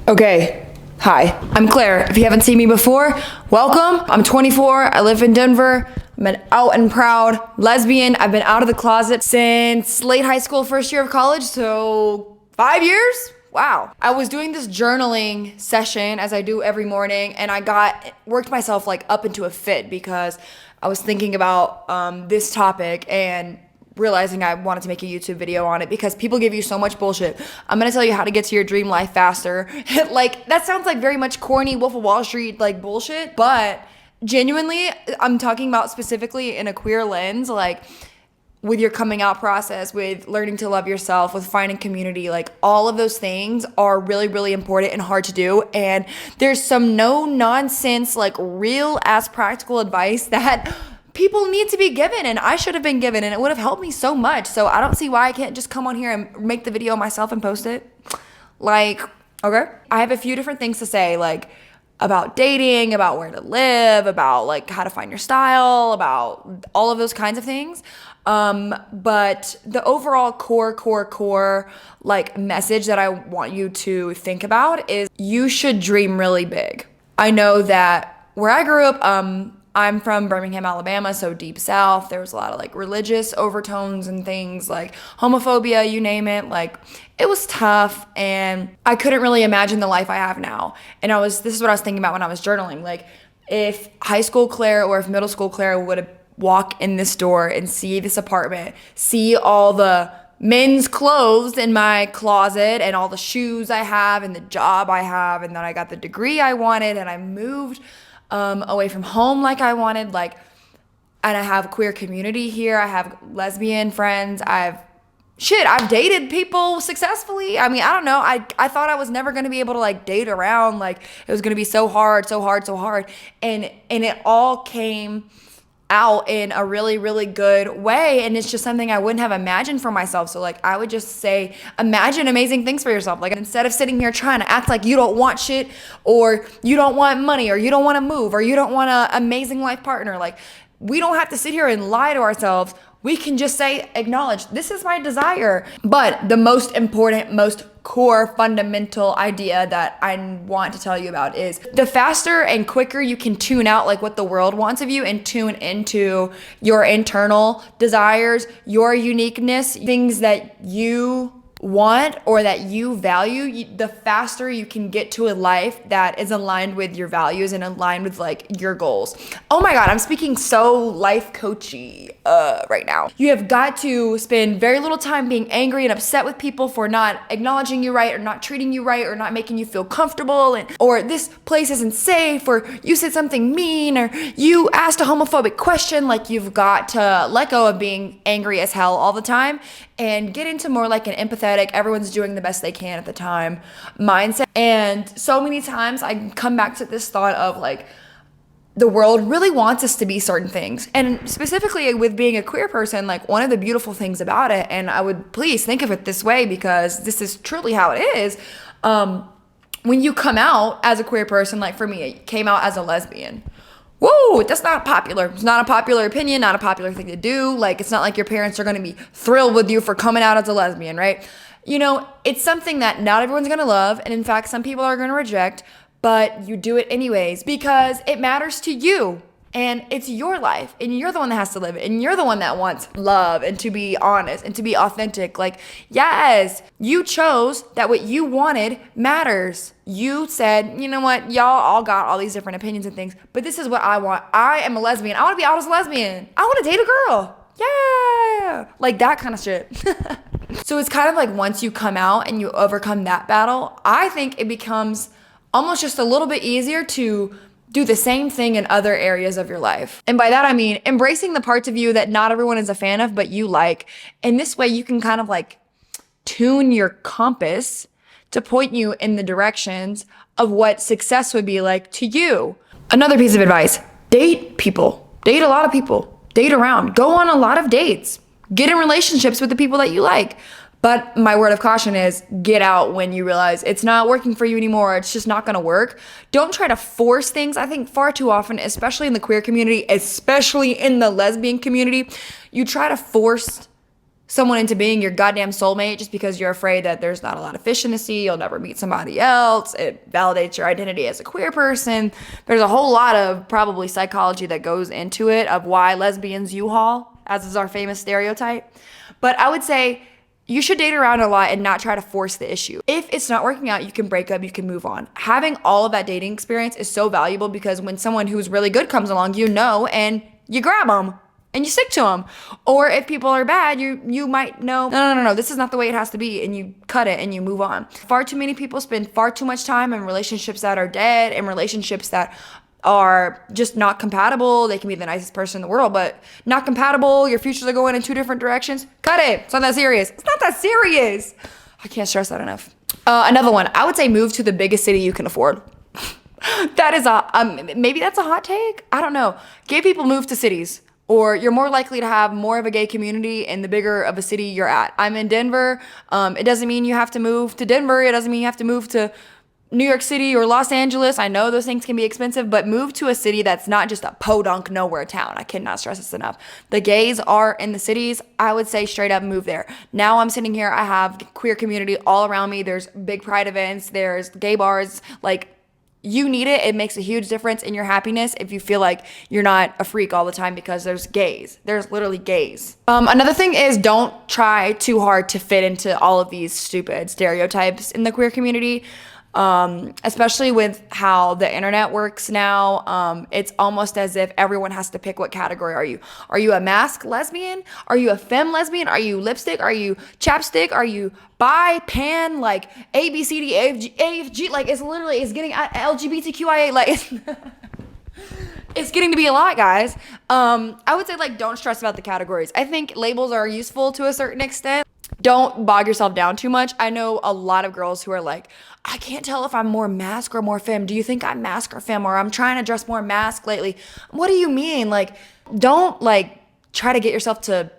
Okay, hi, I'm Claire. If you haven't seen me before, welcome. I'm 24, I live in Denver. I'm an out and proud lesbian. I've been out of the closet since late high school, first year of college, so 5 years? Wow. I was doing this journaling session as I do every morning, and I worked myself like up into a fit because I was thinking about this topic and realizing I wanted to make a YouTube video on it because people give you so much bullshit. I'm gonna tell you how to get to your dream life faster. Like, that sounds like very much corny Wolf of Wall Street like bullshit, but genuinely, I'm talking about specifically in a queer lens, like with your coming out process, with learning to love yourself, with finding community, like all of those things are really, really important and hard to do. And there's some no nonsense, like real ass practical advice that people need to be given, and I should have been given, and it would have helped me so much. So I don't see why I can't just come on here and make the video myself and post it. Like, okay. I have a few different things to say, like about dating, about where to live, about like how to find your style, about all of those kinds of things. But the overall core like message that I want you to think about is you should dream really big. I know that where I grew up, I'm from Birmingham, Alabama, so deep south. There was a lot of like religious overtones and things like homophobia, you name it. Like, it was tough, and I couldn't really imagine the life I have now. And this is what I was thinking about when I was journaling. Like, if high school Claire or if middle school Claire would have walked in this door and see this apartment, see all the men's clothes in my closet and all the shoes I have and the job I have, and then I got the degree I wanted, and I moved away from home like I wanted, like, and I have a queer community here. I have lesbian friends. I've dated people successfully. I mean, I don't know. I thought I was never going to be able to like date around. Like, it was going to be so hard. And it all came out in a really, really good way. And it's just something I wouldn't have imagined for myself. So like, I would just say, imagine amazing things for yourself. Like, instead of sitting here trying to act like you don't want shit, or you don't want money, or you don't want to move, or you don't want an amazing life partner, like, we don't have to sit here and lie to ourselves. We can just say, acknowledge, this is my desire. But the most important, most core fundamental idea that I want to tell you about is the faster and quicker you can tune out like what the world wants of you and tune into your internal desires, your uniqueness, things that you want or that you value, the faster you can get to a life that is aligned with your values and aligned with like your goals. Oh my God, I'm speaking so life coachy right now. You have got to spend very little time being angry and upset with people for not acknowledging you right, or not treating you right, or not making you feel comfortable, or this place isn't safe, or you said something mean, or you asked a homophobic question. Like, you've got to let go of being angry as hell all the time and get into more like an empathetic, everyone's doing the best they can at the time mindset. And so many times I come back to this thought of like, the world really wants us to be certain things. And specifically with being a queer person, like, one of the beautiful things about it, and I would please think of it this way because this is truly how it is, when you come out as a queer person, like for me, I came out as a lesbian. Whoa, that's not popular. It's not a popular opinion, not a popular thing to do. Like, it's not like your parents are going to be thrilled with you for coming out as a lesbian, right? You know, it's something that not everyone's going to love. And in fact, some people are going to reject, but you do it anyways because it matters to you. And it's your life, and you're the one that has to live it, and you're the one that wants love and to be honest and to be authentic. Like, yes, you chose that what you wanted matters. You said, you know what, y'all all got all these different opinions and things, but this is what I want. I am a lesbian. I want to be out as a lesbian. I want to date a girl. Yeah, like that kind of shit. So it's kind of like, once you come out and you overcome that battle, I think it becomes almost just a little bit easier to do the same thing in other areas of your life. And by that, I mean embracing the parts of you that not everyone is a fan of, but you like. And this way you can kind of like tune your compass to point you in the directions of what success would be like to you. Another piece of advice, date people. Date a lot of people. Date around. Go on a lot of dates. Get in relationships with the people that you like. But my word of caution is, get out when you realize it's not working for you anymore. It's just not going to work. Don't try to force things. I think far too often, especially in the queer community, especially in the lesbian community, you try to force someone into being your goddamn soulmate just because you're afraid that there's not a lot of fish in the sea, you'll never meet somebody else. It validates your identity as a queer person. There's a whole lot of probably psychology that goes into it of why lesbians U-Haul, as is our famous stereotype. But I would say you should date around a lot and not try to force the issue. If it's not working out, you can break up, you can move on. Having all of that dating experience is so valuable because when someone who's really good comes along, you know, and you grab them and you stick to them. Or if people are bad, you might know, no, this is not the way it has to be, and you cut it and you move on. Far too many people spend far too much time in relationships that are dead, and relationships that are just not compatible. They can be the nicest person in the world, but not compatible. Your futures are going in two different directions. Cut it. It's not that serious. It's not that serious. I can't stress that enough. Another one, I would say move to the biggest city you can afford. That is maybe that's a hot take. I don't know. Gay people move to cities, or you're more likely to have more of a gay community in the bigger of a city you're at. I'm in Denver. It doesn't mean you have to move to Denver. It doesn't mean you have to move to New York City or Los Angeles. I know those things can be expensive, but move to a city that's not just a podunk nowhere town. I cannot stress this enough. The gays are in the cities. I would say straight up move there. Now I'm sitting here. I have queer community all around me. There's big pride events. There's gay bars. Like, you need it. It makes a huge difference in your happiness if you feel like you're not a freak all the time, because there's gays. There's literally gays. Another thing is, don't try too hard to fit into all of these stupid stereotypes in the queer community. Especially with how the internet works now. It's almost as if everyone has to pick what category are you. Are you a mask lesbian? Are you a femme lesbian? Are you lipstick? Are you chapstick? Are you bi, pan, like A, B, C, D, A, F, G? Like, it's getting LGBTQIA, like, it's getting to be a lot, guys. I would say, like, don't stress about the categories. I think labels are useful to a certain extent. Don't bog yourself down too much. I know a lot of girls who are like, I can't tell if I'm more mask or more femme. Do you think I'm mask or femme? Or I'm trying to dress more mask lately. What do you mean? Like, don't like try to get yourself to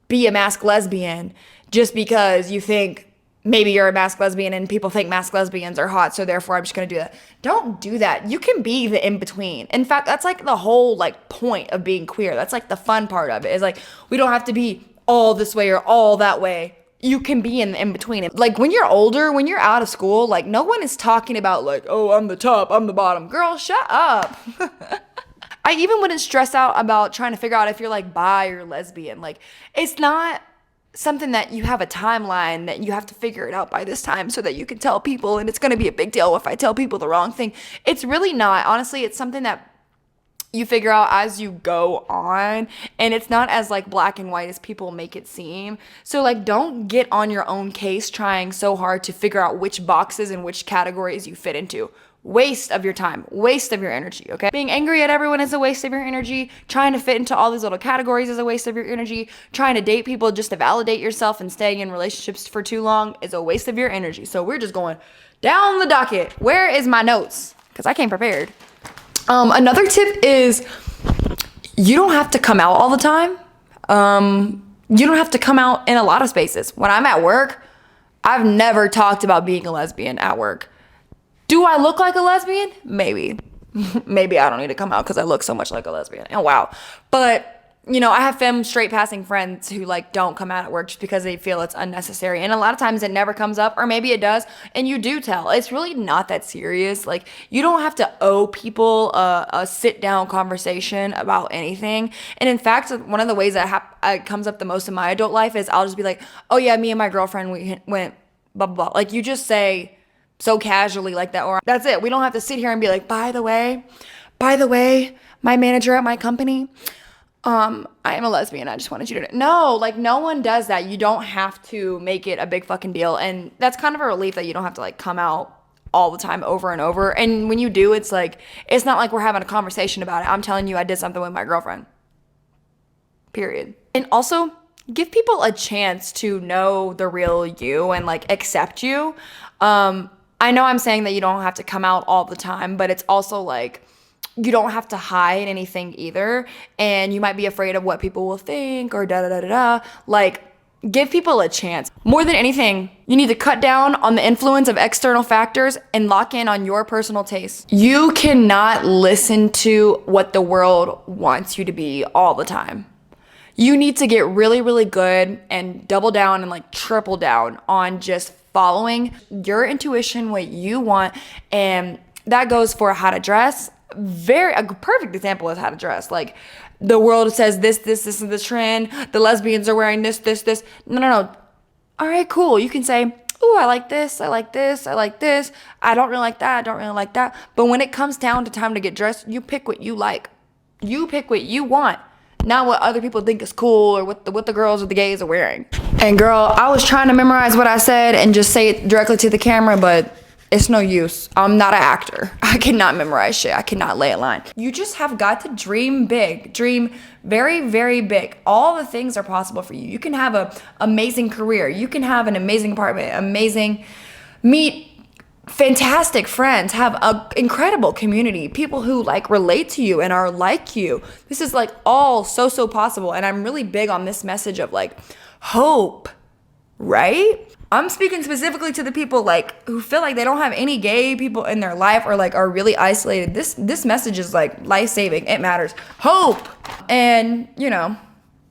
be a mask lesbian just because you think maybe you're a mask lesbian and people think mask lesbians are hot, so therefore I'm just gonna do that. Don't do that. You can be the in-between. In fact, that's like the whole like point of being queer. That's like the fun part of it, is like, we don't have to be all this way or all that way. You can be in the in-between. Like, when you're older, when you're out of school, like, no one is talking about like, oh, I'm the top, I'm the bottom. Girl, shut up. I even wouldn't stress out about trying to figure out if you're like bi or lesbian. Like, it's not something that you have a timeline that you have to figure it out by this time so that you can tell people, and it's going to be a big deal if I tell people the wrong thing. It's really not. Honestly, it's something that you figure out as you go on, and it's not as like black and white as people make it seem. So like, don't get on your own case trying so hard to figure out which boxes and which categories you fit into. Waste of your time, waste of your energy, okay? Being angry at everyone is a waste of your energy. Trying to fit into all these little categories is a waste of your energy. Trying to date people just to validate yourself and staying in relationships for too long is a waste of your energy. So we're just going down the docket. Where is my notes? Because I came prepared. Another tip is, you don't have to come out all the time. You don't have to come out in a lot of spaces. When I'm at work, I've never talked about being a lesbian at work. Do I look like a lesbian? Maybe. Maybe I don't need to come out because I look so much like a lesbian. And wow. But, you know, I have femme straight passing friends who like don't come out at work just because they feel it's unnecessary. And a lot of times it never comes up, or maybe it does, and you do tell. It's really not that serious. Like, you don't have to owe people a sit down conversation about anything. And in fact, one of the ways that comes up the most in my adult life is I'll just be like, oh yeah, me and my girlfriend, we went blah, blah, blah. Like, you just say so casually like that, or that's it. We don't have to sit here and be like, by the way, my manager at my company, I am a lesbian. I just wanted you to know. No, like, no one does that. You don't have to make it a big fucking deal. And that's kind of a relief that you don't have to like come out all the time over and over. And when you do, it's like, it's not like we're having a conversation about it. I'm telling you, I did something with my girlfriend. Period. And also, give people a chance to know the real you and like accept you. I know I'm saying that you don't have to come out all the time, but it's also like, you don't have to hide anything either. And you might be afraid of what people will think or da-da-da-da-da. Like, give people a chance. More than anything, you need to cut down on the influence of external factors and lock in on your personal taste. You cannot listen to what the world wants you to be all the time. You need to get really, really good and double down and like triple down on just following your intuition, what you want. And that goes for how to dress. A perfect example is how to dress. Like, the world says this is the trend. The lesbians are wearing this. No. All right, cool. You can say, ooh, I like this. I like this. I like this. I don't really like that. I don't really like that. But when it comes down to time to get dressed, you pick what you like. You pick what you want, not what other people think is cool or what the girls or the gays are wearing. And girl, I was trying to memorize what I said and just say it directly to the camera, but it's no use. I'm not an actor. I cannot memorize shit. I cannot lay a line. You just have got to dream big. Dream very, very big. All the things are possible for you. You can have an amazing career. You can have an amazing apartment, meet fantastic friends, have an incredible community, people who like relate to you and are like you. This is like all so possible. And I'm really big on this message of like hope, right? I'm speaking specifically to the people like who feel like they don't have any gay people in their life or like are really isolated. This message is like life-saving. It matters. Hope. And, you know,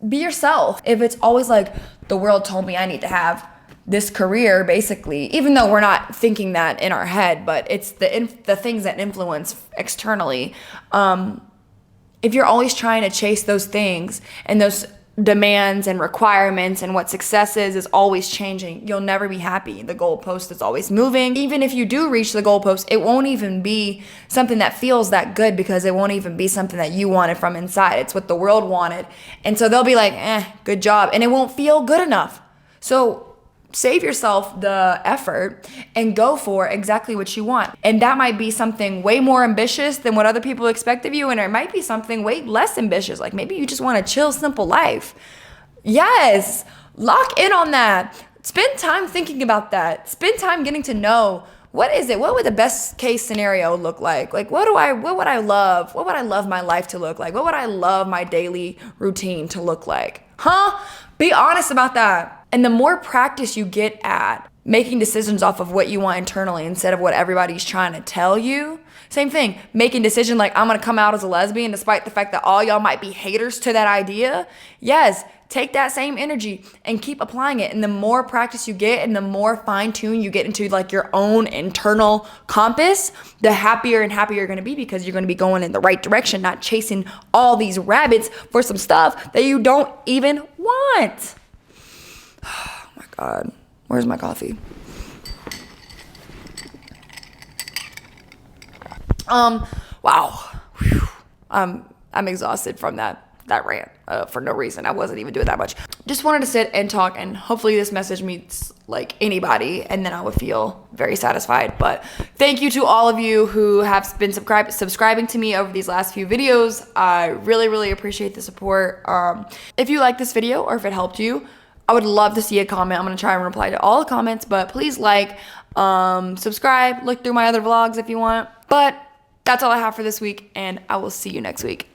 be yourself. If it's always like the world told me I need to have this career, basically, even though we're not thinking that in our head, but it's the things that influence externally. If you're always trying to chase those things and those demands and requirements and what success is always changing, you'll never be happy. The goalpost is always moving. Even if you do reach the goalpost, it won't even be something that feels that good because it won't even be something that you wanted from inside. It's what the world wanted. And so they'll be like, good job. And it won't feel good enough. So save yourself the effort and go for exactly what you want. And that might be something way more ambitious than what other people expect of you. And it might be something way less ambitious. Like maybe you just want a chill, simple life. Yes, lock in on that. Spend time thinking about that. Spend time getting to know what is it? What would the best case scenario look like? Like, what would I love? What would I love my life to look like? What would I love my daily routine to look like? Be honest about that. And the more practice you get at making decisions off of what you want internally instead of what everybody's trying to tell you. Same thing, making decision like I'm gonna come out as a lesbian despite the fact that all y'all might be haters to that idea. Yes, take that same energy and keep applying it. And the more practice you get and the more fine-tuned you get into like your own internal compass, the happier and happier you're gonna be because you're gonna be going in the right direction, not chasing all these rabbits for some stuff that you don't even want. Oh my God, where's my coffee? Wow. Whew. I'm exhausted from that rant for no reason. I wasn't even doing that much. Just wanted to sit and talk, and hopefully this message meets like anybody, and then I would feel very satisfied. But thank you to all of you who have been subscribing to me over these last few videos. I really, really appreciate the support. If you like this video or if it helped you, I would love to see a comment. I'm gonna try and reply to all the comments, but please like, subscribe, look through my other vlogs if you want. But that's all I have for this week, and I will see you next week.